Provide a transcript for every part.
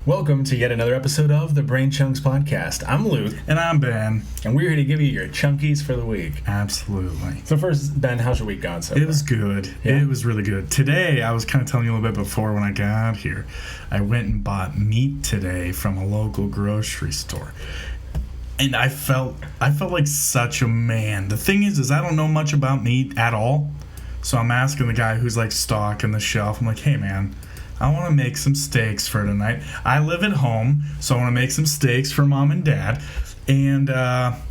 Welcome to yet another episode of the Brain Chunks Podcast. I'm Luke. And I'm Ben. And we're here to give you your chunkies for the week. Absolutely. So first, Ben, how's your week gone so far? It was good. Yeah? It was really good. Today, I was kind of telling you a little bit before when I got here, I went and bought meat today from a local grocery store. And I felt like such a man. The thing is I don't know much about meat at all. So I'm asking the guy who's like stocking the shelf. I'm like, hey man, I want to make some steaks for tonight. I live at home, so I want to make some steaks for mom and dad. And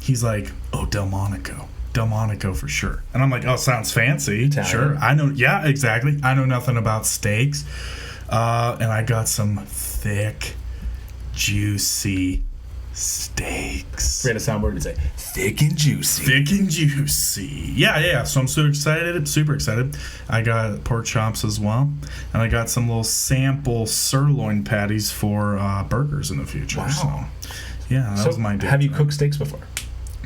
he's like, oh, Delmonico for sure. And I'm like, oh, sounds fancy. Italian. Sure. I know. Yeah, exactly. I know nothing about steaks. And I got some thick, juicy steaks. We had a soundboard to say, thick and juicy. Thick and juicy. Yeah. So I'm super excited. I got pork chops as well. And I got some little sample sirloin patties for burgers in the future. Wow. So, yeah, that was my day. Have you cooked steaks before?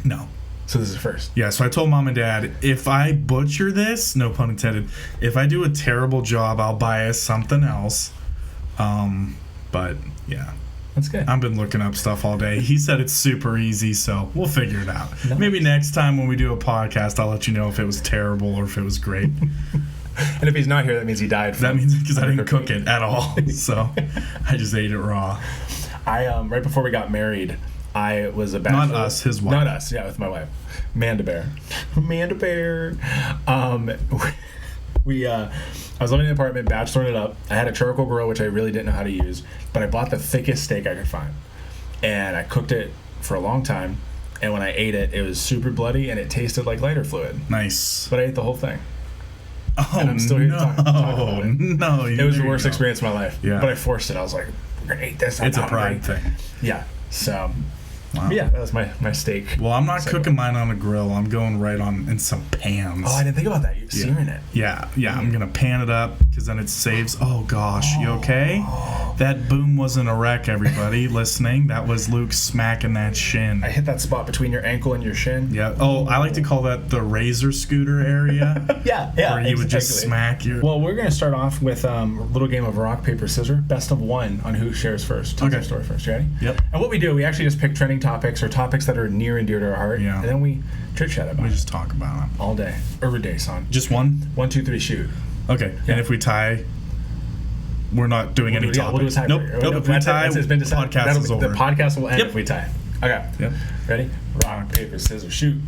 No. So this is the first? Yeah, so I told mom and dad, if I butcher this, no pun intended, if I do a terrible job, I'll buy us something else. But, yeah. That's good. I've been looking up stuff all day. He said it's super easy, so we'll figure it out. Nice. Maybe next time when we do a podcast, I'll let you know if it was terrible or if it was great. And if he's not here, that means he died. That means because I didn't cook it at all. So I just ate it raw. Right before we got married, I was a bachelor. Not us, his wife. Not us, yeah, with my wife. Manda Bear. I was living in an apartment, bacheloring it up. I had a charcoal grill, which I really didn't know how to use, but I bought the thickest steak I could find. And I cooked it for a long time, and when I ate it, it was super bloody, and it tasted like lighter fluid. Nice. But I ate the whole thing. Oh, and I'm still here to talk about it. No. It was the worst experience of my life. Yeah. But I forced it. I was like, we're going to eat this. It's a pride thing. Yeah. So... Wow. Yeah, that was my steak. Well, I'm not cooking mine on a grill. I'm going right on in some pans. Oh, I didn't think about that. You're searing it. Yeah. I'm going to pan it up because then it saves. Oh, gosh. You okay? That boom wasn't a wreck, everybody listening. That was Luke smacking that shin. I hit that spot between your ankle and your shin. Yeah. Oh, I like to call that the razor scooter area. Yeah. Where he would just smack you. Well, we're going to start off with a little game of rock, paper, scissors. Best of one on who shares first. Tells their story first. You ready? Yep. And what we do, we actually just pick trending topics or topics that are near and dear to our heart. Yeah. And then we chit-chat about it. We just talk about them. All day. Every day, son. Just one? 1, 2, 3, shoot. Okay. Yeah. And if we tie... We're not doing any topics. We'll do a tie. Nope. If we tie, it's been decided. The podcast is over. The podcast will end if we tie. Okay. Yep. Ready? Rock, paper, scissors, shoot.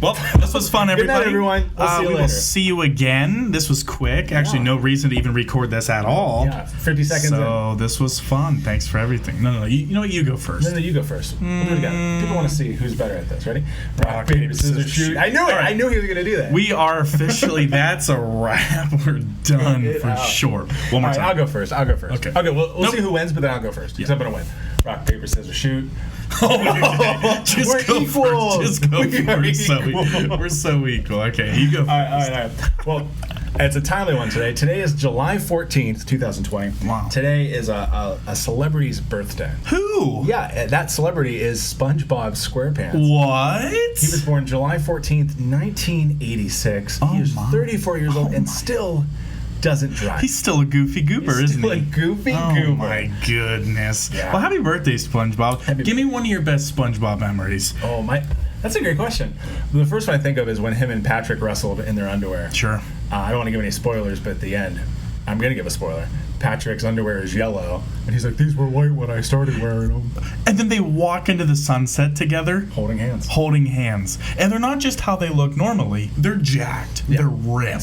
Well, this was fun, everybody. Good night, everyone. We'll see you later. We will see you again. This was quick. Actually, no reason to even record this at all. Yeah, 50 seconds So this was fun. Thanks for everything. No. You know what? You go first. No, you go first. We'll do it again. People want to see who's better at this. Ready? Rock, paper, scissors, shoot. I knew it. Right. I knew he was going to do that. We are officially, that's a wrap. We're done for sure. One more time. I'll go first. Okay. We'll see who wins, but then I'll go first. Because I'm going to win. Rock, paper, scissors, shoot. Just go equal. First. Just go first. We're so equal. Okay, you go first. All right. Well, it's a timely one today. Today is July 14th, 2020. Wow. Today is a celebrity's birthday. Who? Yeah, that celebrity is SpongeBob SquarePants. What? He was born July 14th, 1986. He is 34 years old and still doesn't drive. He's still a goofy goober, isn't he? Still a goofy goober. Oh my goodness. Yeah. Well, happy birthday, SpongeBob. Give me one of your best SpongeBob memories. Oh my, that's a great question. The first one I think of is when him and Patrick wrestled in their underwear. Sure. I don't want to give any spoilers, but at the end, I'm going to give a spoiler. Patrick's underwear is yellow, and he's like, these were white when I started wearing them. And then they walk into the sunset together. Holding hands. And they're not just how they look normally. They're jacked. Yeah. They're ripped.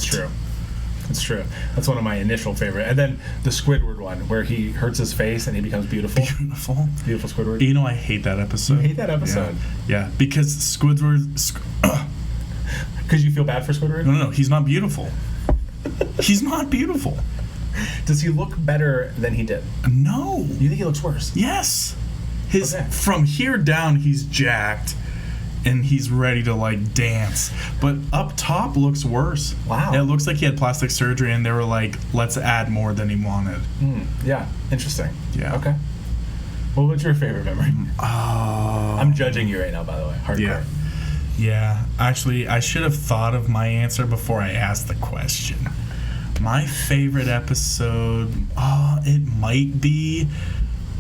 It's true. That's one of my initial favorite. And then the Squidward one, where he hurts his face and he becomes beautiful. Beautiful Squidward. You know, I hate that episode. You hate that episode? Yeah, because Squidward... Because you feel bad for Squidward? No, he's not beautiful. He's not beautiful. Does he look better than he did? No. You think he looks worse? Yes. From here down, he's jacked. And he's ready to like dance, but up top looks worse. Wow! It looks like he had plastic surgery, and they were like, "Let's add more than he wanted." Yeah, interesting. Yeah. Okay. Well, what's your favorite memory? I'm judging you right now, by the way. Hardcore. Yeah. Actually, I should have thought of my answer before I asked the question. My favorite episode, it might be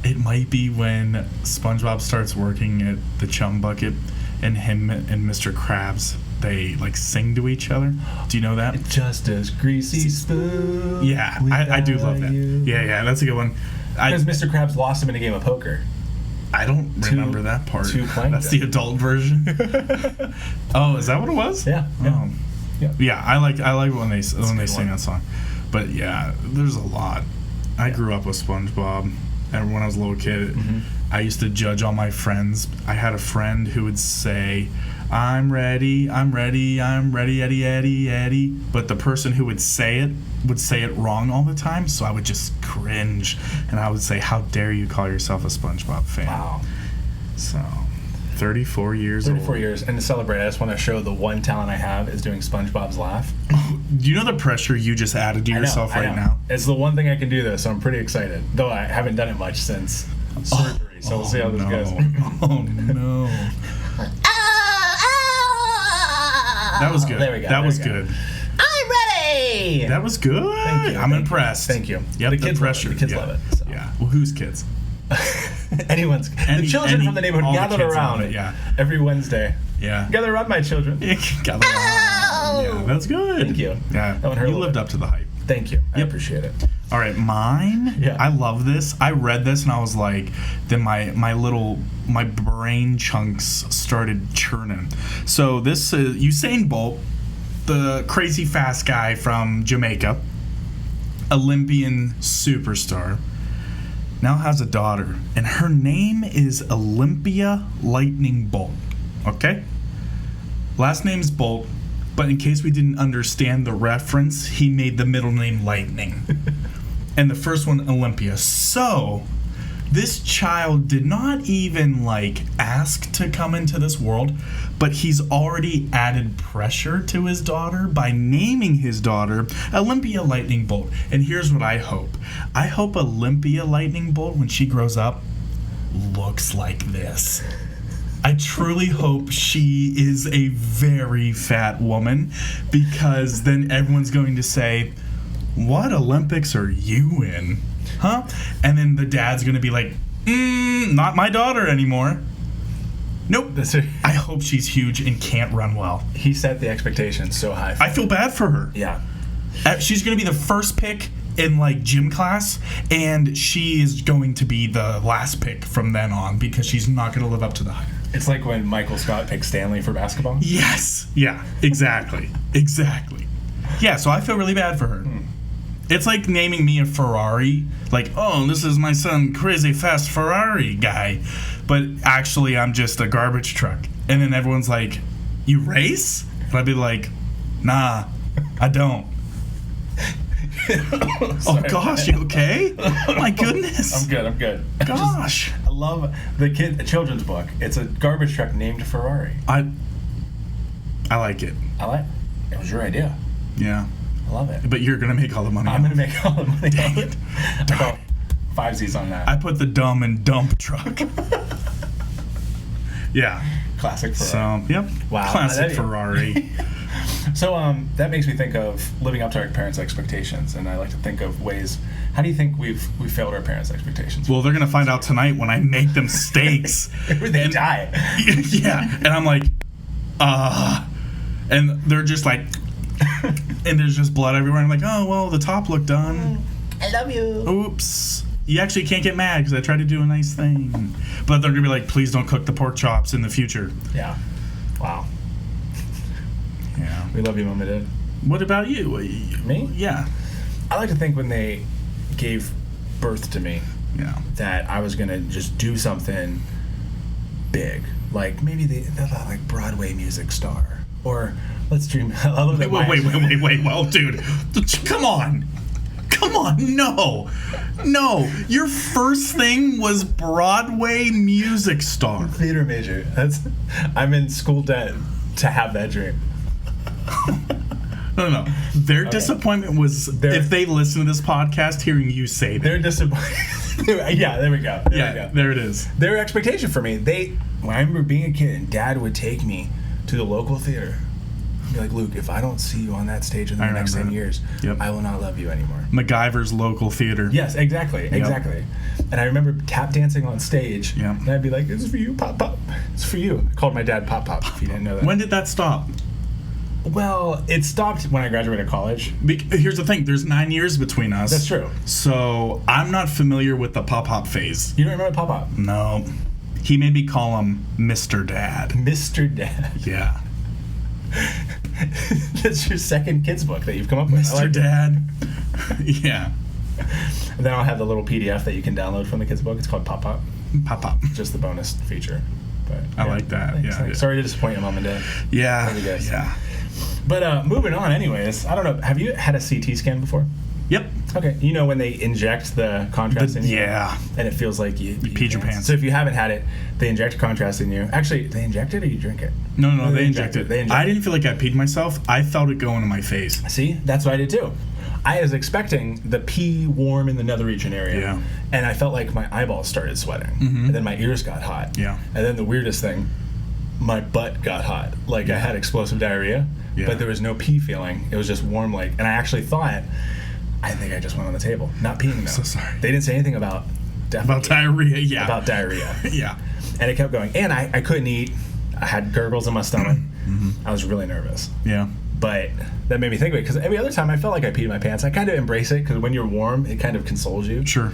It might be when SpongeBob starts working at the Chum Bucket, and him and Mr. Krabs, they like sing to each other. Do you know that? Just as greasy spoon. Yeah, I do love that. Yeah, that's a good one. Because Mr. Krabs lost him in a game of poker. I don't remember that part. That's the adult version. Oh, is that what it was? Yeah. Oh. Yeah, I like it when they sing one. that song. But yeah, there's a lot. I grew up with SpongeBob, and when I was a little kid, I used to judge all my friends. I had a friend who would say, I'm ready, Eddie, Eddie. But the person who would say it wrong all the time, so I would just cringe, and I would say, how dare you call yourself a SpongeBob fan? Wow. So, 34 years 34 years. And to celebrate, I just want to show the one talent I have is doing SpongeBob's laugh. Do you know the pressure you just added to yourself right now? It's the one thing I can do, though, so I'm pretty excited. Though I haven't done it much since surgery, so we'll see how this goes. Oh, no. That was good. There we go. That was good. I'm ready! That was good. Thank you. I'm impressed. Thank you. Yep, the kids pressure. Love it. The kids love it. So. Yeah. Well, whose kids? The children from the neighborhood gathered around every Wednesday. Yeah. Gather around, my children. Gather around. Yeah, that's good. Thank you. Yeah. You lived up to the hype. Thank you. I appreciate it. All right, mine. Yeah. I love this. I read this and I was like, then my brain chunks started churning. So this is Usain Bolt, the crazy fast guy from Jamaica, Olympian superstar, now has a daughter, and her name is Olympia Lightning Bolt. Okay? Last name's Bolt. But in case we didn't understand the reference, he made the middle name Lightning. And the first one, Olympia. So, this child did not even, ask to come into this world, but he's already added pressure to his daughter by naming his daughter Olympia Lightning Bolt. And here's what I hope. I hope Olympia Lightning Bolt, when she grows up, looks like this. I truly hope she is a very fat woman, because then everyone's going to say, what Olympics are you in? Huh? And then the dad's going to be like, not my daughter anymore. Nope. I hope she's huge and can't run well. He set the expectations so high. I feel bad for her. Yeah. She's going to be the first pick in gym class, and she is going to be the last pick from then on, because she's not going to live up to the hype. It's like when Michael Scott picked Stanley for basketball. Yes. Yeah, exactly. Exactly. Yeah, so I feel really bad for her. It's like naming me a Ferrari. This is my son, crazy fast Ferrari guy. But actually, I'm just a garbage truck. And then everyone's like, you race? And I'd be like, nah, I don't. Oh gosh, you okay? My goodness. I'm good. Gosh. I love the children's book. It's a garbage truck named Ferrari. I like it. It was your idea. Yeah. I love it. But you're gonna make all the money. I'm gonna make all the money. Dang it. I got 5 Z's on that. I put the dumb in dump truck. Yeah. Classic Ferrari. So, yep. Wow. Classic Ferrari. So that makes me think of living up to our parents' expectations, and I like to think of ways. How do you think we've failed our parents' expectations? Well, they're gonna find out tonight when I make them steaks. They die. Yeah, and I'm like, and they're just like, and there's just blood everywhere. I'm like, oh well, the top looked done. I love you. Oops. You actually can't get mad because I tried to do a nice thing, but they're gonna be like, please don't cook the pork chops in the future. Yeah. Wow. Yeah. We love you, Mom and Dad. What about you? Me? Yeah. I like to think when they gave birth to me, that I was gonna just do something big, like maybe the Broadway music star, or let's dream. Wait! Well, dude, come on, no. Your first thing was Broadway music star. Theater major. I'm in school debt to have that dream. No. Their disappointment was if they listen to this podcast hearing you say that. They're disappointed. Yeah, there we go. There it is. Their expectation for me, when I remember being a kid and Dad would take me to the local theater You're like, Luke, if I don't see you on that stage in the next 10 years, I will not love you anymore. MacGyver's local theater. Yes, exactly. And I remember tap dancing on stage, and I'd be like, "It's for you, Pop Pop. It's for you." I called my dad Pop Pop, if you didn't know that. When did that stop? Well, it stopped when I graduated college. Here's the thing. There's 9 years between us. That's true. So I'm not familiar with the Pop Pop phase. You don't remember Pop Pop? No. He made me call him Mr. Dad. Mr. Dad. Yeah. That's your second kids book that you've come up with. Mr. Dad. Yeah. And then I'll have the little PDF that you can download from the kids book. It's called Pop Pop. Pop Pop. Just the bonus feature. But I like that. Thanks. Yeah. Sorry to disappoint your mom and dad. Yeah. Love you guys. Yeah. But moving on, anyways. I don't know. Have you had a CT scan before? Yep. Okay. You know when they inject the contrast in you? Yeah. And it feels like you peed your pants. So if you haven't had it, they inject contrast in you. Actually, they inject it or you drink it? No, they inject it. They inject I didn't feel like I peed myself. I felt it go into my face. See? That's what I did too. I was expecting the pee warm in the nether region area. Yeah. And I felt like my eyeballs started sweating. Mm-hmm. And then my ears got hot. Yeah. And then the weirdest thing, my butt got hot. Like I had explosive diarrhea, but there was no pee feeling. It was just warm and I actually thought, I think I just went on the table. Not peeing though. So sorry. They didn't say anything about diarrhea, yeah. About diarrhea. Yeah. And it kept going. And I couldn't eat. I had gurgles in my stomach. I was really nervous. Yeah. But that made me think of it, because every other time I felt like I peed my pants. I kind of embrace it, because when you're warm, it kind of consoles you. Sure.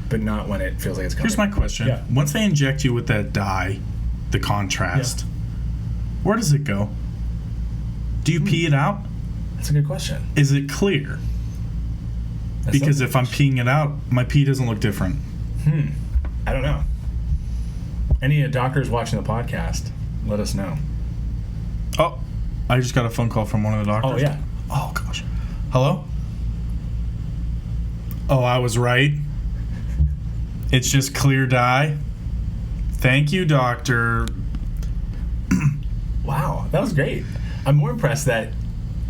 But not when it feels like it's coming. Here's my question. Yeah. Once they inject you with that dye, the contrast, where does it go? Do you pee it out? That's a good question. Is it clear? Because if I'm peeing it out, my pee doesn't look different. I don't know. Any doctors watching the podcast, let us know. Oh, I just got a phone call from one of the doctors. Oh, yeah. Oh, gosh. Hello? Oh, I was right. It's just clear dye. Thank you, doctor. Wow, that was great. I'm more impressed that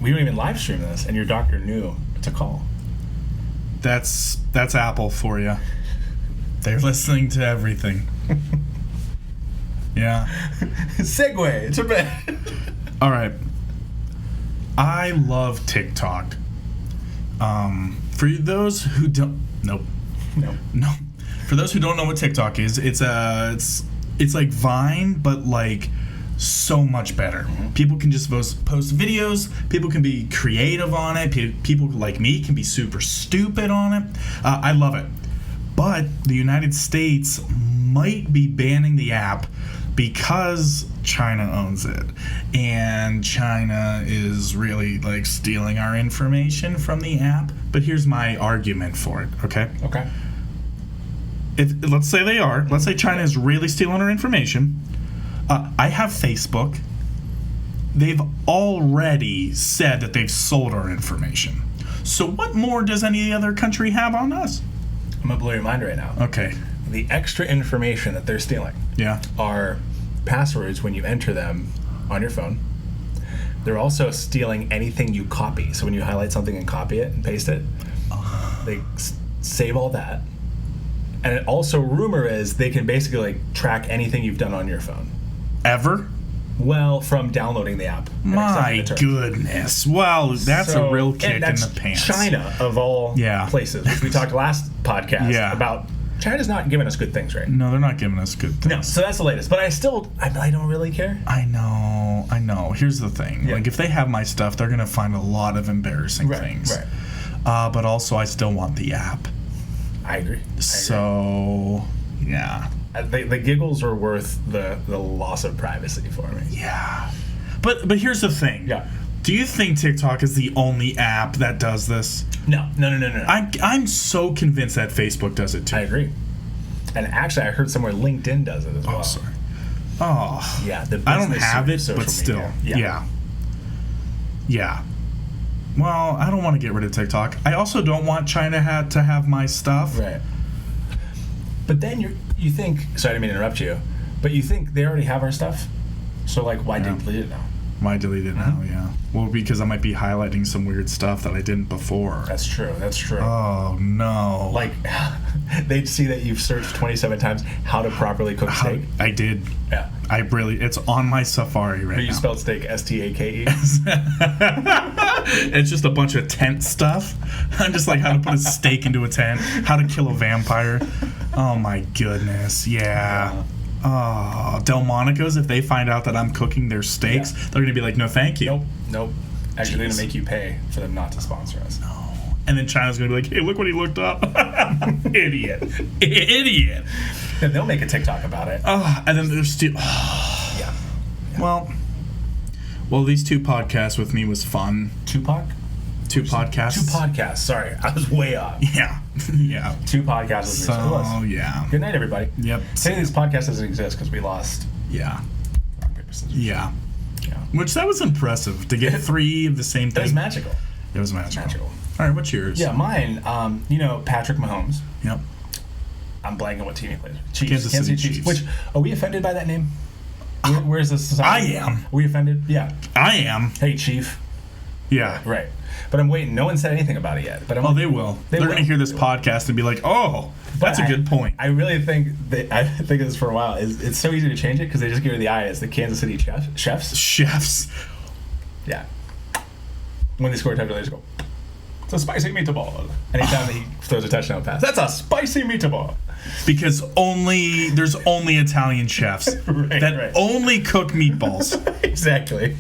we don't even live stream this, and your doctor knew to call. That's Apple for you. They're listening to everything. Yeah. Segue to bed. All right. I love TikTok. For those who don't, no. For those who don't know what TikTok is, it's like Vine, but like so much better. People can just post videos. People can be creative on it. People like me can be super stupid on it. I love it. But the United States might be banning the app because China owns it, and China is really like stealing our information from the app. But here's my argument for it. Okay. Let's say they are. Let's say China is really stealing our information. I have Facebook. They've already said that they've sold our information. So what more does any other country have on us? I'm going to blow your mind right now. Okay. The extra information that they're stealing are passwords when you enter them on your phone. They're also stealing anything you copy. So when you highlight something and copy it and paste it, they save all that. And it also, rumor is, they can basically like track anything you've done on your phone. Ever? Well, from downloading the app. My goodness. Well, that's a real kick in the pants. China, of all places, which we talked last podcast about. China's not giving us good things, right? No, they're not giving us good things. No, so that's the latest. But I don't really care. I know. Here's the thing. Like, if they have my stuff, they're going to find a lot of embarrassing things. Right. But also, I still want the app. I agree. So, yeah. The giggles are worth the loss of privacy for me. Yeah. But here's the thing. Yeah. Do you think TikTok is the only app that does this? No. I'm so convinced that Facebook does it too. I agree. And actually, I heard somewhere LinkedIn does it as well. Oh, sorry. Oh. Yeah. I don't have it, but still. Yeah. Well, I don't want to get rid of TikTok. I also don't want China to have my stuff. Right. But then you think, sorry, I didn't mean to interrupt you, but you think they already have our stuff? So, like, why delete it now? Why delete it now, yeah. Well, because I might be highlighting some weird stuff that I didn't before. That's true. Oh, no. Like, they'd see that you've searched 27 times how to properly cook steak. I did. Yeah. It's on my Safari right But you now. spelled steak S-T-A-K-E. It's just a bunch of tent stuff. I'm just like how to put a steak into a tent, how to kill a vampire. Oh my goodness, yeah. Oh, Delmonico's, if they find out that I'm cooking their steaks, they're gonna be like, no, thank you. Nope. Actually, they're gonna make you pay for them not to sponsor us. No. And then China's gonna be like, hey, look what he looked up. Idiot. And they'll make a TikTok about it. And then there's still. Yeah. Well, these 2 podcasts with me was fun. Tupac? 2 podcasts. 2 podcasts. Sorry, I was way off. Yeah. 2 podcasts with me. So, yeah. Good night, everybody. Yep. Saying this podcast doesn't exist because we lost. Yeah. Rock, paper, scissors. Yeah. Yeah. Which, that was impressive to get 3 of the same It thing. was magical. It was magical. All right, what's yours? Yeah, mine. Patrick Mahomes. Yep. I'm blanking what team he plays. Chiefs. Kansas City Chiefs. Which, are we offended by that name? Where's this society? I am. Are we offended? Yeah. I am. Hey, Chief. Yeah. Right. But I'm waiting. No one said anything about it yet. But They will. They're going to hear this podcast and be like, oh, that's a good point. I really think that I think of this for a while. It's so easy to change it because they just give it the I as the Kansas City Chefs. Chefs. Yeah. When they score a touchdown, they just go, it's a spicy meatball. Anytime that he throws a touchdown pass, that's a spicy meatball. Because there's only Italian chefs that only cook meatballs. Exactly.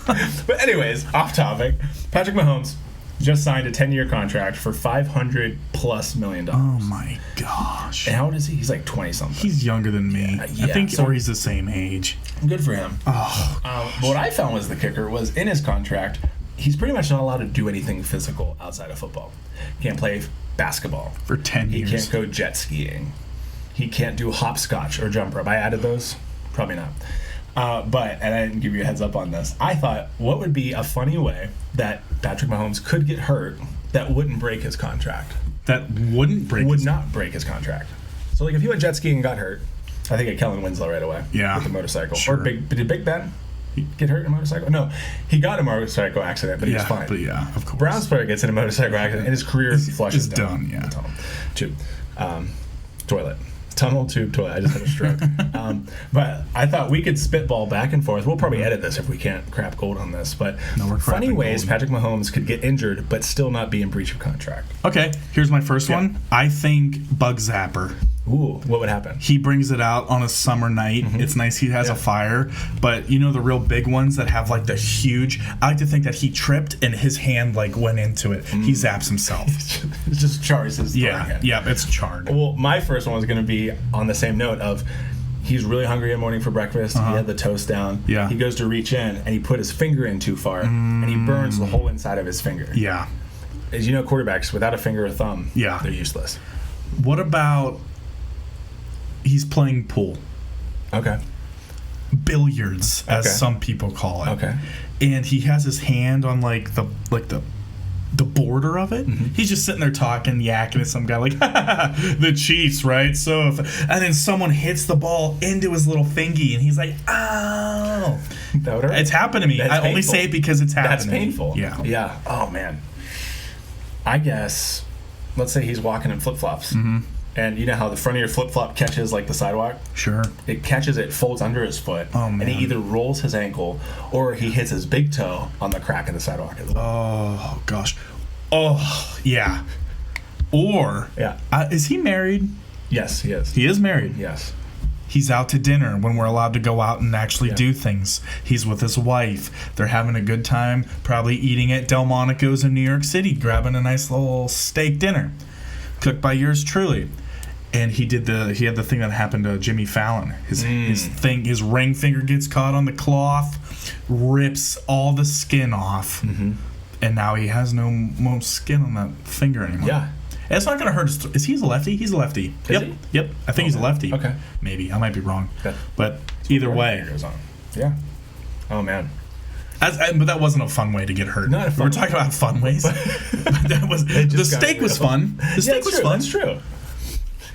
But anyways, off topic. Patrick Mahomes just signed a 10-year contract for $500+ million. Oh my gosh. And how old is he? He's like 20-something. He's younger than me. Yeah, I think, or he's the same age. Good for him. Oh. But what I found was the kicker was in his contract, he's pretty much not allowed to do anything physical outside of football. He can't play basketball. For 10 years. He can't go jet skiing. He can't do hopscotch or jump rope. I added those? Probably not. And I didn't give you a heads up on this. I thought, what would be a funny way that Patrick Mahomes could get hurt that wouldn't break his contract? That wouldn't break Would not break his contract. So, like, if he went jet skiing and got hurt, I think at Kellen Winslow right away. Yeah. With the motorcycle. Sure. Or did Big Ben get hurt in a motorcycle? No, he got in a motorcycle accident, but he was fine. But yeah, of course. Browns player gets in a motorcycle accident, and his career flushes It's down. done, yeah. The tunnel. Toilet. Tunnel, tube, toilet. I just had a stroke. But I thought we could spitball back and forth. We'll probably edit this if we can't crap gold on this. But we're funny crapping ways gold. Patrick Mahomes could get injured but still not be in breach of contract. Okay, here's my first one. I think Bug Zapper. Ooh, what would happen? He brings it out on a summer night. It's nice he has a fire. But you know the real big ones that have like the huge... I like to think that he tripped and his hand like went into it. He zaps himself. It's just chars his Yeah, it's charred. Well, my first one was going to be on the same note of he's really hungry in the morning for breakfast. He had the toast down. Yeah. He goes to reach in and he put his finger in too far and he burns the whole inside of his finger. Yeah. As you know, quarterbacks without a finger or thumb, they're useless. What about... He's playing pool. Okay. Billiards, as some people call it. Okay. And he has his hand on like the border of it. He's just sitting there talking, yakking to some guy like, the Chiefs, right? So, and then someone hits the ball into his little thingy, and he's like, "Ow!" That would hurt. It's happened to me. That's I only painful. say it because it's happened. That's to me. painful. Yeah. Yeah. Oh man. I guess. Let's say he's walking in flip flops. And you know how the front of your flip-flop catches like the sidewalk? Sure. It catches it, folds under his foot, man. and he either rolls his ankle or he hits his big toe on the crack of the sidewalk as well. Oh gosh. Oh yeah. Or is he married? Yes, he is. He is married. Yes. He's out to dinner when we're allowed to go out and actually do things. He's with his wife. They're having a good time, probably eating at Delmonico's in New York City, grabbing a nice little steak dinner, cooked by yours truly. And he had the thing that happened to Jimmy Fallon. His ring finger gets caught on the cloth, rips all the skin off, and now he has no more skin on that finger anymore. Yeah. And it's not going to hurt his... Is he a lefty? He's a lefty. Is he? Yep. I think he's a lefty. Okay. Maybe. I might be wrong. Okay. But either way. Goes on. Yeah. Oh, man. But that wasn't a fun way to get hurt. Not a fun We're talking about fun ways. But that was... The steak was fun. The steak was fun. That's true.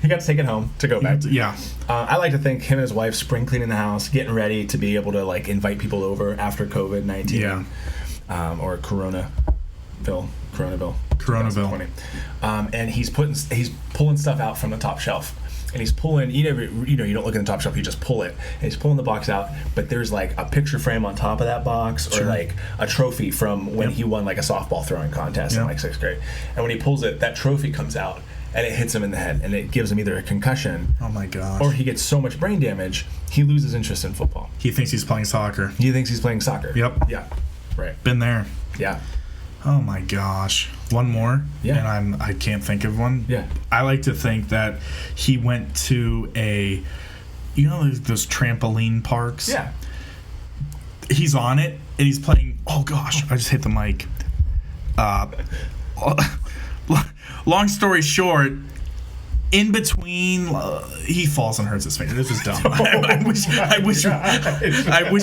He got to take it home to go back. Yeah. I like to think him and his wife spring cleaning the house, getting ready to be able to like invite people over after COVID-19. Yeah. Or Coronaville. 2020. And he's pulling stuff out from the top shelf. and he's pulling. You don't look in the top shelf. You just pull it, and he's pulling the box out. But there's like a picture frame on top of that box, or like a trophy from when he won like a softball throwing contest in like 6th grade. And when he pulls it, that trophy comes out, and it hits him in the head, and it gives him either a concussion. Oh my gosh. Or he gets so much brain damage, he loses interest in football. He thinks he's playing soccer. He thinks he's playing soccer. Yep. Yeah. Right. Been there. Yeah. Oh my gosh. One more. Yeah. And I can't think of one. Yeah. I like to think that he went to those trampoline parks. Yeah. He's on it and he's playing. Oh gosh, I just hit the mic. Long story short, in between, he falls and hurts his finger. This was dumb. I wish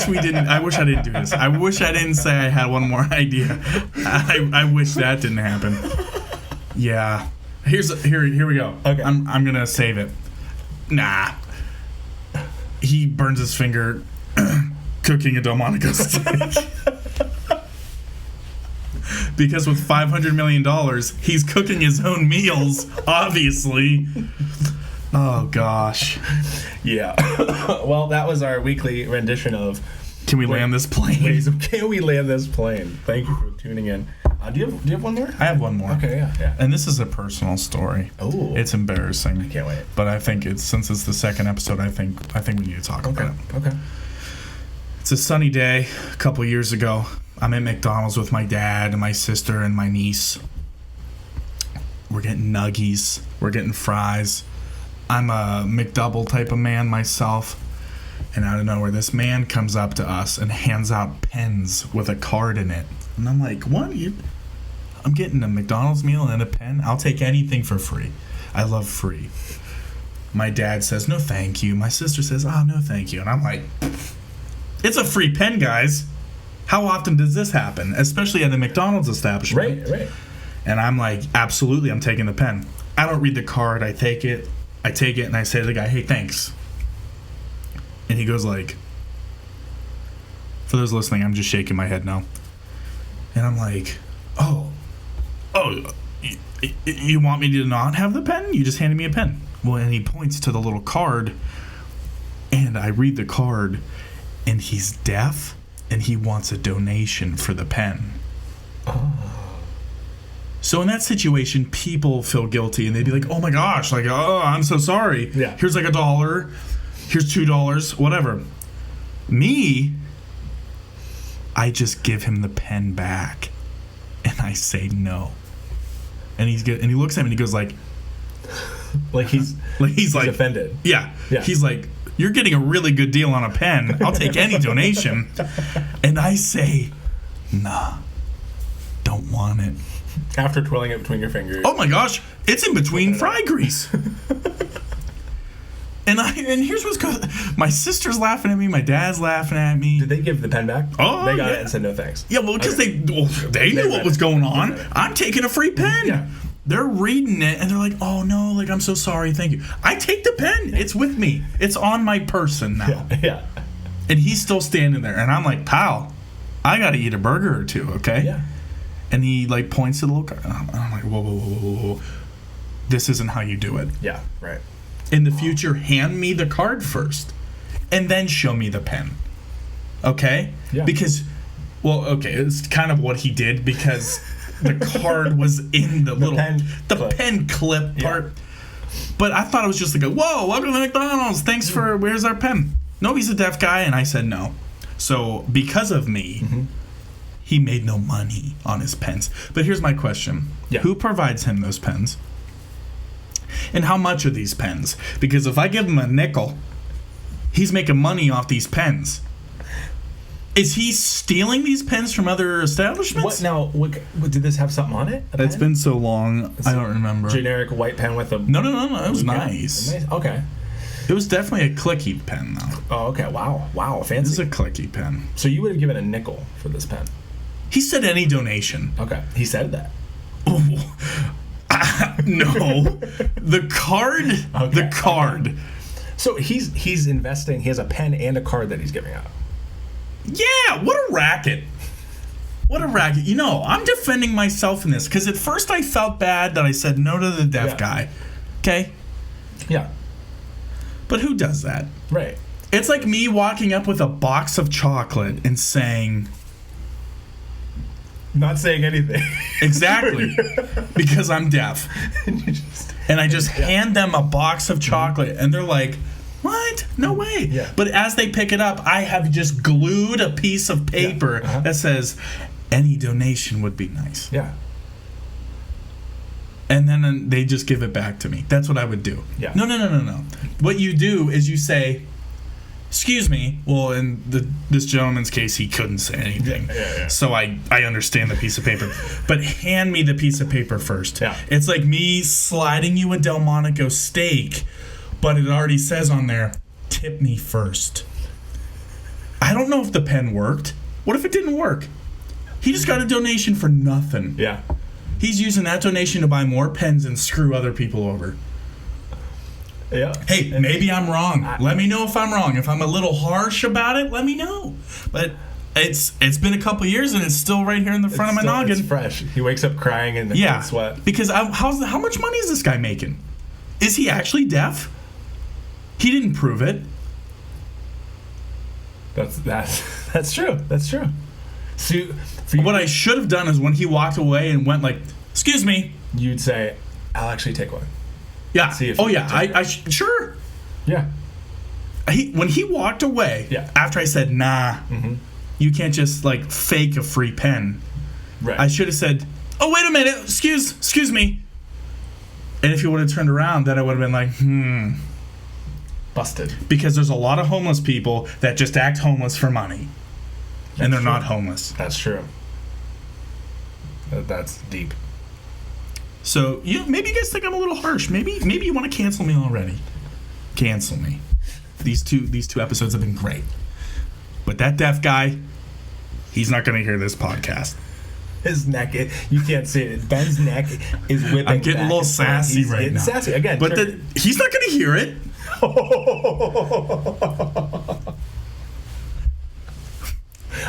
we didn't. I wish I didn't do this. I wish I didn't say I had one more idea. I wish that didn't happen. Yeah. Here we go. Okay. I'm gonna save it. Nah. He burns his finger cooking a Delmonico steak. Because with $500 million, he's cooking his own meals, obviously. Oh, gosh. Yeah. Well, that was our weekly rendition of... Can we land this plane? Can we land this plane? Thank you for tuning in. Do you have one more? I have one more. Okay, yeah. And this is a personal story. Oh. It's embarrassing. I can't wait. But I think since it's the second episode, I think we need to talk about it. Okay. It's a sunny day a couple years ago. I'm at McDonald's with my dad and my sister and my niece. We're getting nuggies. We're getting fries. I'm a McDouble type of man myself. And out of nowhere, this man comes up to us and hands out pens with a card in it. And I'm like, what? I'm getting a McDonald's meal and a pen? I'll take anything for free. I love free. My dad says, no thank you. My sister says, no thank you. And I'm like, it's a free pen, guys. How often does this happen? Especially at a McDonald's establishment. Right. And I'm like, absolutely, I'm taking the pen. I don't read the card. I take it, and I say to the guy, hey, thanks. And he goes like, for those listening, I'm just shaking my head now. And I'm like, oh, you want me to not have the pen? You just handed me a pen. Well, and he points to the little card, and I read the card, and he's deaf. And he wants a donation for the pen. Oh. So in that situation, people feel guilty, and they'd be like, oh my gosh, like, oh, I'm so sorry. Yeah. Here's like $1, here's $2, whatever. Me, I just give him the pen back, and I say no. And he looks at me and he goes like he's offended. Yeah. He's like, you're getting a really good deal on a pen. I'll take any donation. And I say, nah, don't want it. After twirling it between your fingers. Oh my gosh, it's in between fry grease. And here's what's going on. My sister's laughing at me. My dad's laughing at me. Did they give the pen back? Oh, they got it and said no thanks. Yeah, well, because they knew what was going on. I'm taking a free pen. Yeah. They're reading it, and they're like, oh, no, like, I'm so sorry, thank you. I take the pen. It's with me. It's on my person now. Yeah. And he's still standing there, and I'm like, pal, I got to eat a burger or two, okay? Yeah. And he, like, points to the little card. I'm like, whoa. This isn't how you do it. Yeah, right. In the future, hand me the card first, and then show me the pen, okay? Yeah. Because, well, okay, it's kind of what he did, because... the card was in the little pen clip part. But I thought it was just like whoa, welcome to McDonald's. Thanks for where's our pen? No, he's a deaf guy, and I said no. So because of me, he made no money on his pens. But here's my question. Yeah. Who provides him those pens? And how much are these pens? Because if I give him a nickel, he's making money off these pens. Is he stealing these pens from other establishments? What now? What did this have something on it? It's been so long, I don't remember. Generic white pen with a... No. It was nice. Okay. It was definitely a clicky pen, though. Oh, okay. Wow. Fancy. This is a clicky pen. So you would have given a nickel for this pen? He said any donation. Okay. He said that. Oh. No. The card. Okay. The card. Okay. So he's investing. He has a pen and a card that he's giving out. Yeah, what a racket. What a racket. You know, I'm defending myself in this because at first I felt bad that I said no to the deaf guy. Okay? Yeah. But who does that? Right. It's like me walking up with a box of chocolate and saying... Not saying anything. Exactly. Because I'm deaf. And I just hand them a box of chocolate, and they're like, what? No way. Yeah. But as they pick it up, I have just glued a piece of paper that says, any donation would be nice. Yeah. And then they just give it back to me. That's what I would do. Yeah. No. What you do is you say, excuse me. Well, in this gentleman's case, he couldn't say anything. Yeah. So I understand the piece of paper. But hand me the piece of paper first. Yeah. It's like me sliding you a Delmonico steak, but it already says on there, tip me first. I don't know if the pen worked. What if it didn't work? He just got a donation for nothing. Yeah. He's using that donation to buy more pens and screw other people over. Yeah. Hey, maybe I'm wrong. Let me know if I'm wrong. If I'm a little harsh about it, let me know. But it's been a couple years and it's still right here in the front of my noggin. It's fresh. He wakes up crying in the sweat. Because how much money is this guy making? Is he actually deaf? He didn't prove it. That's true. That's true. So what I should have done is when he walked away and went like, "Excuse me," you'd say, "I'll actually take one." Yeah. See if sure. Yeah. When he walked away, after I said, "Nah, you can't just like fake a free pen." Right. I should have said, "Oh, wait a minute, excuse me." And if he would have turned around, then I would have been like, Busted. Because there's a lot of homeless people that just act homeless for money. And they're not homeless. That's true. That's deep. So, maybe you guys think I'm a little harsh. Maybe you want to cancel me already. Cancel me. These two episodes have been great. But that deaf guy, he's not going to hear this podcast. His neck, you can't see it. Ben's neck is whipping. I'm getting a little sassy right now. Sassy again. But he's not going to hear it.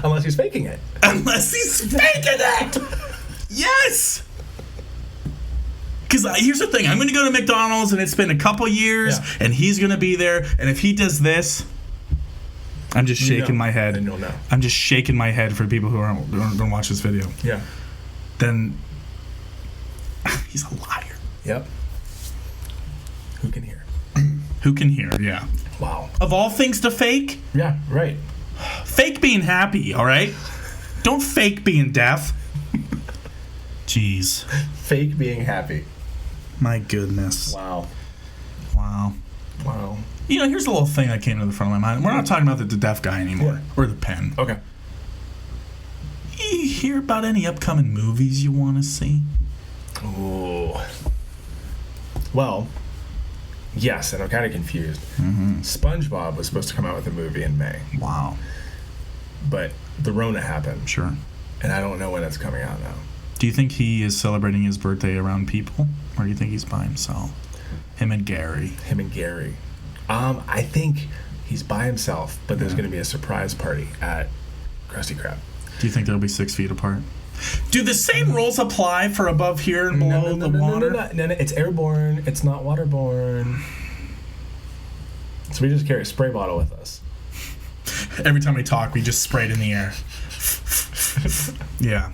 Unless he's faking it. Unless he's faking it! Yes! Because here's the thing. I'm going to go to McDonald's and it's been a couple years and he's going to be there. And if he does this, I'm just shaking my head. And you'll know. I'm just shaking my head for people who don't watch this video. Yeah. Then he's a liar. Yep. Who can hear? Who can hear? Yeah. Wow. Of all things to fake? Yeah, right. Fake being happy, all right? Don't fake being deaf. Jeez. Fake being happy. My goodness. Wow. Here's a little thing that came to the front of my mind. We're not talking about the deaf guy anymore. Or the pen. Okay. You hear about any upcoming movies you want to see? Oh. Well, yes, and I'm kind of confused. SpongeBob was supposed to come out with a movie in May. Wow. But the Rona happened. Sure. And I don't know when it's coming out now. Do you think he is celebrating his birthday around people? Or do you think he's by himself? Him and Gary. I think he's by himself, but there's going to be a surprise party at Krusty Krab. Do you think they'll be 6 feet apart? Do the same rules apply for above here and below the water? No, it's airborne. It's not waterborne. So we just carry a spray bottle with us. Every time we talk, we just spray it in the air. Yeah.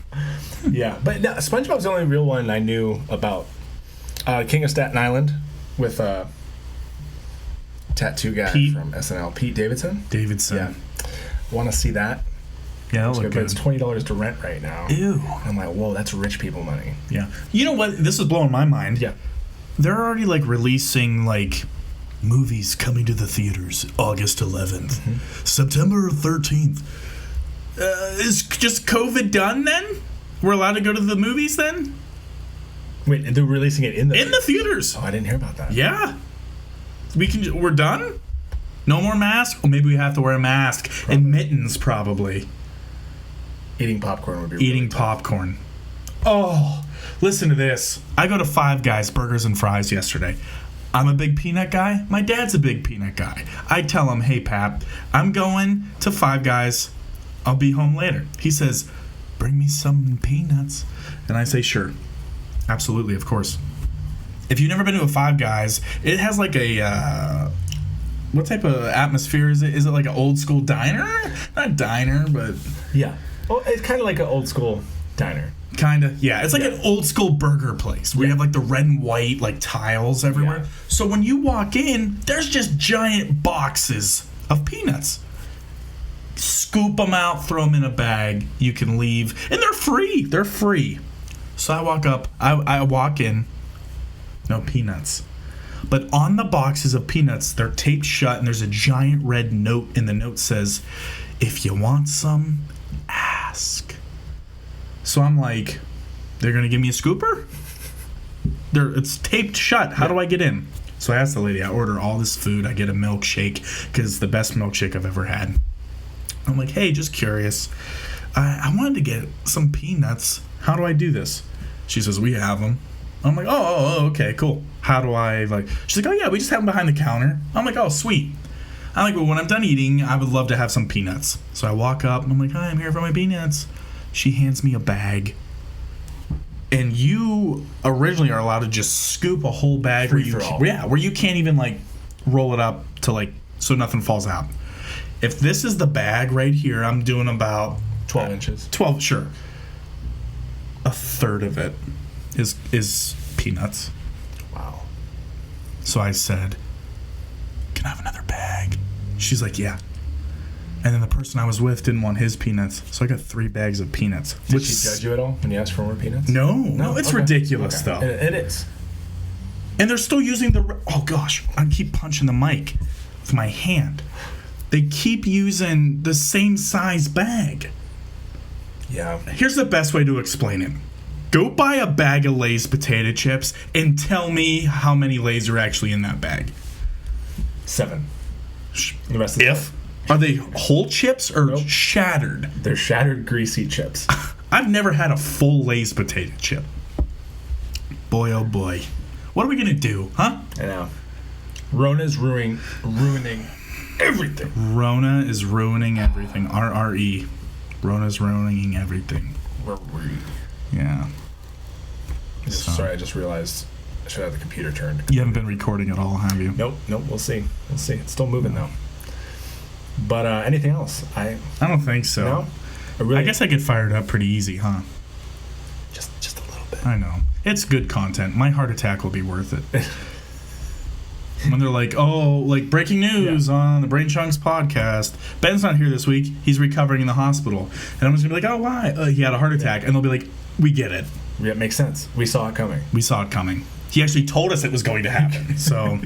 Yeah, but no, SpongeBob's the only real one I knew about. King of Staten Island with tattoo guy from SNL, Pete Davidson. Yeah. Want to see that? Yeah, that'll look good. It's $20 to rent right now. Ew. And I'm like, whoa, that's rich people money. Yeah. You know what? This is blowing my mind. Yeah. They're already releasing movies coming to the theaters August 11th, September 13th. Is just COVID done then? We're allowed to go to the movies then? Wait, they're releasing it in the theaters. Oh, I didn't hear about that. Yeah. We're done? No more masks? Or maybe we have to wear a mask. Probably. And mittens, probably. Eating popcorn would be Eating popcorn. Oh, listen to this. I go to Five Guys Burgers and Fries yesterday. I'm a big peanut guy. My dad's a big peanut guy. I tell him, hey, Pap, I'm going to Five Guys. I'll be home later. He says, bring me some peanuts. And I say, sure. Absolutely, of course. If you've never been to a Five Guys, it has what type of atmosphere is it? Is it like an old school diner? Not diner, but Yeah. Well, it's kind of like an old school diner. kind of. Yeah, it's like an old school burger place where you have like the red and white like tiles everywhere. Yeah. So when you walk in, there's just giant boxes of peanuts. Scoop them out, throw them in a bag. You can leave, and they're free. They're free. So I walk up. I walk in. No peanuts. But on the boxes of peanuts, they're taped shut, and there's a giant red note, and the note says, "If you want some, ask." So I'm like, they're going to give me a scooper? It's taped shut. How do I get in? So I asked the lady, I order all this food. I get a milkshake, because it's the best milkshake I've ever had. I'm like, hey, just curious. I wanted to get some peanuts. How do I do this? She says, we have them. I'm like, oh, okay, cool. How do I, like, she's like, oh, yeah, we just have them behind the counter. I'm like, oh, sweet. I'm like, well, when I'm done eating, I would love to have some peanuts. So I walk up, and I'm like, hi, I'm here for my peanuts. She hands me a bag. And you originally are allowed to just scoop a whole bag where you can't even, like, roll it up to, like, so nothing falls out. If this is the bag right here, I'm doing about 12 inches. 12, sure. A third of it is peanuts. Wow. So I said, can I have another bag? She's like, yeah. And then the person I was with didn't want his peanuts, so I got 3 bags of peanuts. Did she judge you at all when you asked for more peanuts? No, it's okay. ridiculous, Okay. though. It is. And they're still using oh gosh, I keep punching the mic with my hand. They keep using the same size bag. Yeah. Here's the best way to explain it. Go buy a bag of Lay's potato chips and tell me how many Lay's are actually in that bag. 7. The rest of Are they whole chips or Nope. shattered? They're shattered, greasy chips. I've never had a full Lay's potato chip. Boy, oh boy. What are we going to do, huh? I know. Rona's ruining everything. Rona is ruining everything. RRE. Rona's ruining everything. Where were you? Yeah. Sorry, I just realized I should have the computer turned. You haven't been recording at all, have you? Nope, we'll see. It's still moving, though. But anything else? I don't think so. No? I guess I get fired up pretty easy, huh? Just a little bit. I know. It's good content. My heart attack will be worth it. When they're like, oh, like breaking news on the Brain Chunks podcast. Ben's not here this week. He's recovering in the hospital. And I'm just going to be like, oh, why? He had a heart attack. And they'll be like, we get it. Yeah, it makes sense. We saw it coming. He actually told us it was going to happen. So,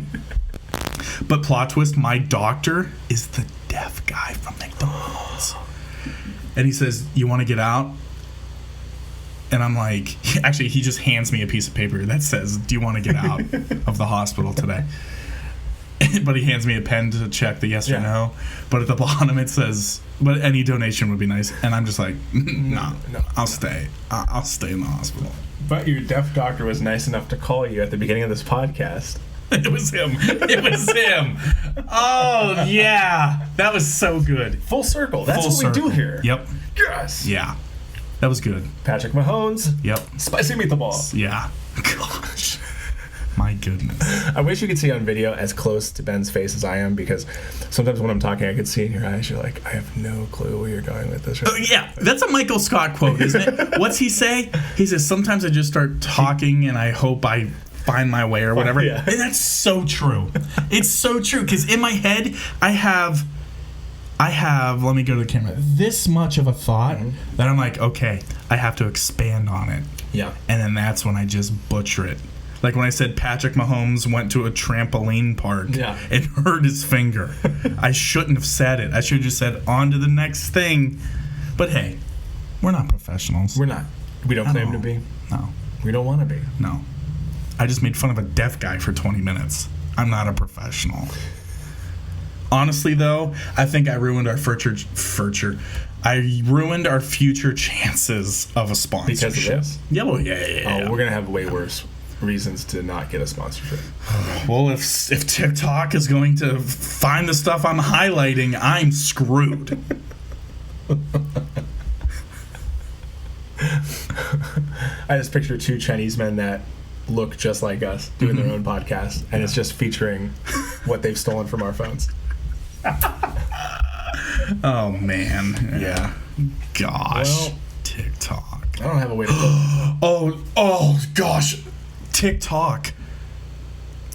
but plot twist, my doctor is the deaf guy from McDonald's. And he says, you want to get out? And I'm like, actually, he just hands me a piece of paper that says, do you want to get out of the hospital today? But he hands me a pen to check the yes or no. But at the bottom it says, but any donation would be nice. And I'm just like, no, I'll stay. I'll stay in the hospital. But your deaf doctor was nice enough to call you at the beginning of this podcast. It was him. Oh, yeah. That was so good. Full circle. That's what we do here. Yep. Yes. Yeah. That was good. Patrick Mahomes. Yep. Spicy meatballs. Yeah. Gosh. My goodness. I wish you could see on video as close to Ben's face as I am, because sometimes when I'm talking, I could see in your eyes, you're like, I have no clue where you're going with this. Right? Yeah, that's a Michael Scott quote, isn't it? What's he say? He says, sometimes I just start talking and I hope I find my way or whatever. Yeah. And that's so true. It's so true, because in my head, I have, let me go to the camera, this much of a thought that I'm like, okay, I have to expand on it. Yeah. And then that's when I just butcher it. Like when I said Patrick Mahomes went to a trampoline park and hurt his finger. I shouldn't have said it. I should have just said, on to the next thing. But hey, we're not professionals. We're not. We don't claim to be. No. We don't want to be. No. I just made fun of a deaf guy for 20 minutes. I'm not a professional. Honestly, though, I think I ruined our I ruined our future chances of a sponsorship. Because of this? Yeah, well, yeah. Oh, we're going to have way worse reasons to not get a sponsorship. Well, if TikTok is going to find the stuff I'm highlighting, I'm screwed. I just picture 2 Chinese men that look just like us doing their own podcast, and it's just featuring what they've stolen from our phones. Oh man. Yeah. Gosh. Well, TikTok. I don't have a way to Oh gosh. TikTok.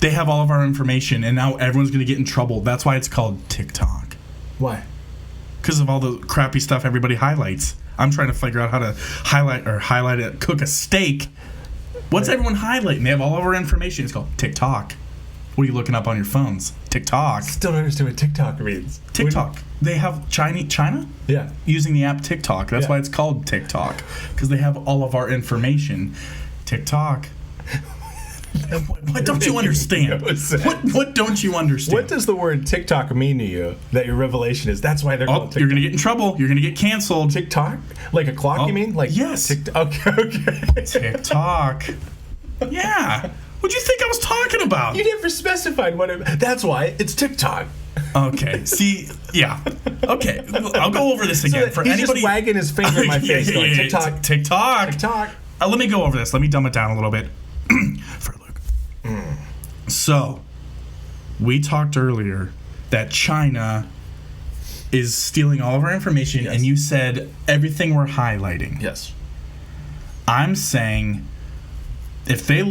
They have all of our information, and now everyone's gonna get in trouble. That's why it's called TikTok. Why? Because of all the crappy stuff everybody highlights. I'm trying to figure out how to highlight it, cook a steak. What's everyone highlighting? They have all of our information. It's called TikTok. What are you looking up on your phones? TikTok. Still don't understand what TikTok means. TikTok. They have China Yeah. using the app TikTok. That's Yeah. why it's called TikTok. Because they have all of our information. TikTok. What don't you understand? What don't you understand? What does the word TikTok mean to you? That your revelation is that's why they're called TikTok. You're gonna get in trouble. You're gonna get canceled. TikTok? Like a clock, you mean? Like yes. Okay. TikTok. Yeah. What'd you think I was talking about? You never specified what it. That's why it's TikTok. Okay. See, yeah. Okay. I'll go over this again for he's anybody. Just wagging his finger in my face, going TikTok, TikTok. TikTok. Let me go over this. Let me dumb it down a little bit for Luke. So, we talked earlier that China is stealing all of our information, and you said everything we're highlighting. Yes. I'm saying if they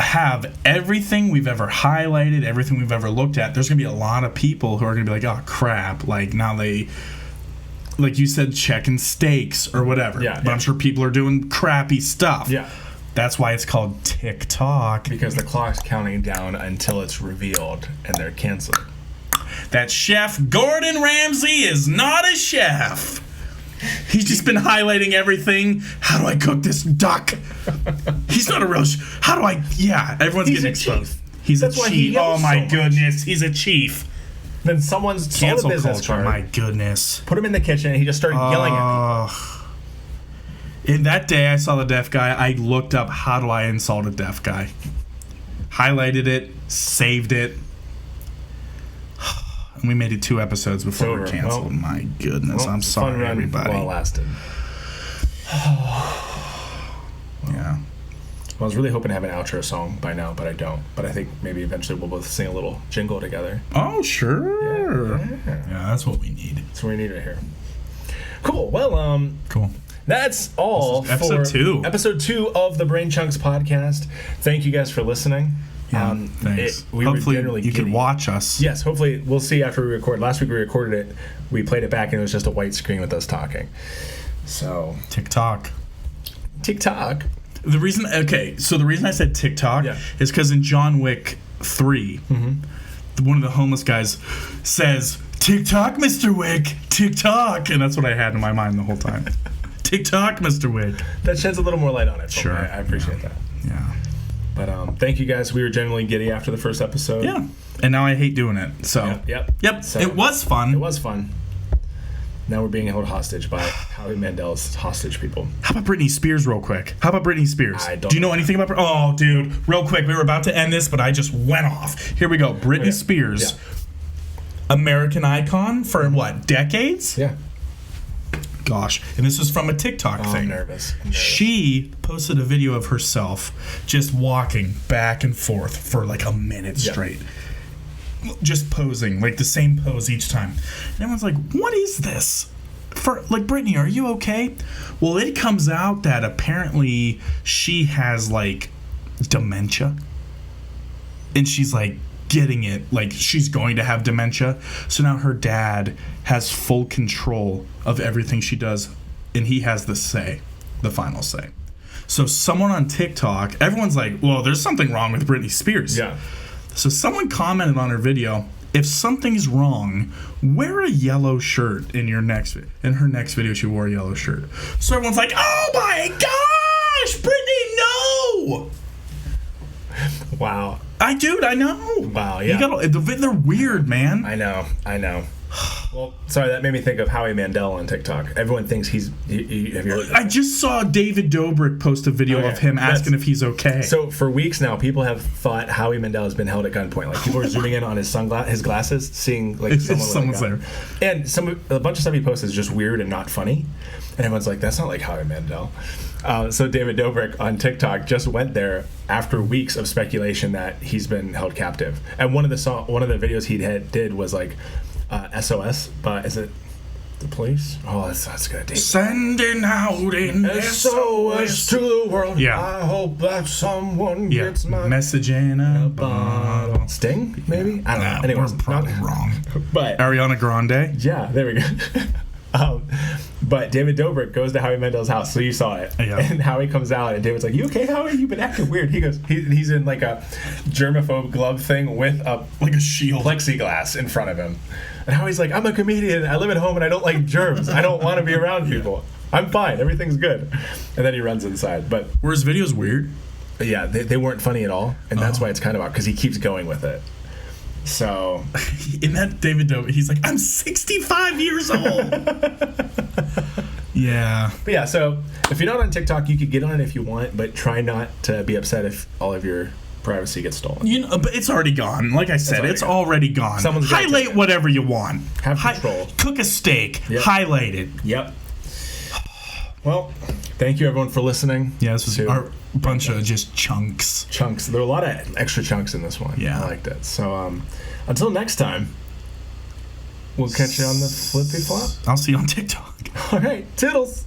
have everything we've ever highlighted, everything we've ever looked at, there's going to be a lot of people who are going to be like, oh, crap. Like, now they, like you said, checking steaks or whatever. Yeah. But I'm sure people are doing crappy stuff. Yeah. That's why it's called TikTok. Because the clock's counting down until it's revealed and they're canceled. That Chef Gordon Ramsay is not a chef. He's just been highlighting everything. How do I cook this duck? He's not a real how do I... Yeah, everyone's He's getting a exposed. chief. He's That's a why he chief. yells Oh my so much. goodness. He's a chief. Then someone's sold a Cancel business culture. card. My goodness. Put him in the kitchen and he just started yelling at me. In that day I saw the deaf guy, I looked up how do I insult a deaf guy. Highlighted it, saved it. And we made it 2 episodes before we were canceled. Well, my goodness, I'm sorry, fun run everybody. while it lasted. Yeah. I was really hoping to have an outro song by now, but I don't. But I think maybe eventually we'll both sing a little jingle together. Oh, sure. Yeah. Yeah, that's what we need. That's what we need right here. Cool. Well, Cool. that's all This is episode 2. Episode 2 of the Brain Chunks podcast. Thank you guys for listening. Yeah, thanks. We were hopefully generally you giddy. can watch us. Yes, hopefully we'll see after we record. Last week we recorded it. We played it back and it was just a white screen with us talking. So TikTok. TikTok. The reason I said TikTok is because in John Wick 3, one of the homeless guys says, "TikTok, Mr. Wick, TikTok," and that's what I had in my mind the whole time. TikTok, Mr. Wick. That sheds a little more light on it. Sure. I appreciate that. Yeah. But thank you guys. We were genuinely giddy after the first episode. Yeah. And now I hate doing it. So. Yep. So, it was fun. It was fun. Now we're being held hostage by Howie Mandel's hostage people. How about Britney Spears real quick? How about Britney Spears? Do you know anything about Oh, dude. Real quick. We were about to end this, but I just went off. Here we go. Britney Spears. Yeah. American icon for what? Decades? Yeah. Gosh. And this was from a TikTok thing. I'm nervous. She posted a video of herself just walking back and forth for like a minute straight. Just posing, like the same pose each time. And everyone's like, what is this? Britney, are you okay? Well, it comes out that apparently she has like dementia. And she's like getting it, like she's going to have dementia. So now her dad has full control of everything she does, and he has the final say. So someone on TikTok, everyone's like, well, there's something wrong with Britney Spears. Yeah. So someone commented on her video, if something's wrong, wear a yellow shirt in her next video. She wore a yellow shirt. So everyone's like, oh my gosh, Britney, no! Wow. I know. Wow, yeah. They're weird, man. I know. Well, sorry, that made me think of Howie Mandel on TikTok. Everyone thinks have you heard I just saw David Dobrik post a video of him asking if he's okay. So for weeks now, people have thought Howie Mandel has been held at gunpoint. Like people are zooming in on his glasses, seeing like someone's there. And a bunch of stuff he posts is just weird and not funny. And everyone's like, that's not like Howie Mandel. So David Dobrik on TikTok just went there after weeks of speculation that he's been held captive. And one of the videos he did was like SOS, but is it the police? Oh, that's good. Sending out an SOS to the world. Yeah. I hope that someone gets my message in a bottle. Sting, maybe? I don't know. Nah, Anyways, we're probably wrong. But Ariana Grande. yeah, there we go. But David Dobrik goes to Howie Mandel's house, so you saw it. Yeah. And Howie comes out, and David's like, "You okay, Howie? You've been acting weird." He goes, he's in like a germaphobe glove thing with Like a shield. plexiglass in front of him. And Howie's like, "I'm a comedian. I live at home, and I don't like germs. I don't want to be around people. I'm fine. Everything's good." And then he runs inside. But Were his videos weird? yeah, they weren't funny at all, and that's why it's kind of odd, because he keeps going with it. So In that David Dobrik, he's like, I'm 65 years old. Yeah. But yeah, so if you're not on TikTok, you could get on it if you want, but try not to be upset if all of your privacy gets stolen. You know, but it's already gone. Like I said, it's already gone. Someone's gonna take highlight it. whatever you want. Have control. Cook a steak. Yep. Highlight it. Yep. Well, thank you everyone for listening. Yeah, this was to our bunch of just chunks. chunks. There were a lot of extra chunks in this one. Yeah. I liked it. So until next time, we'll catch you on the flippy flop. I'll see you on TikTok. All right, toodles.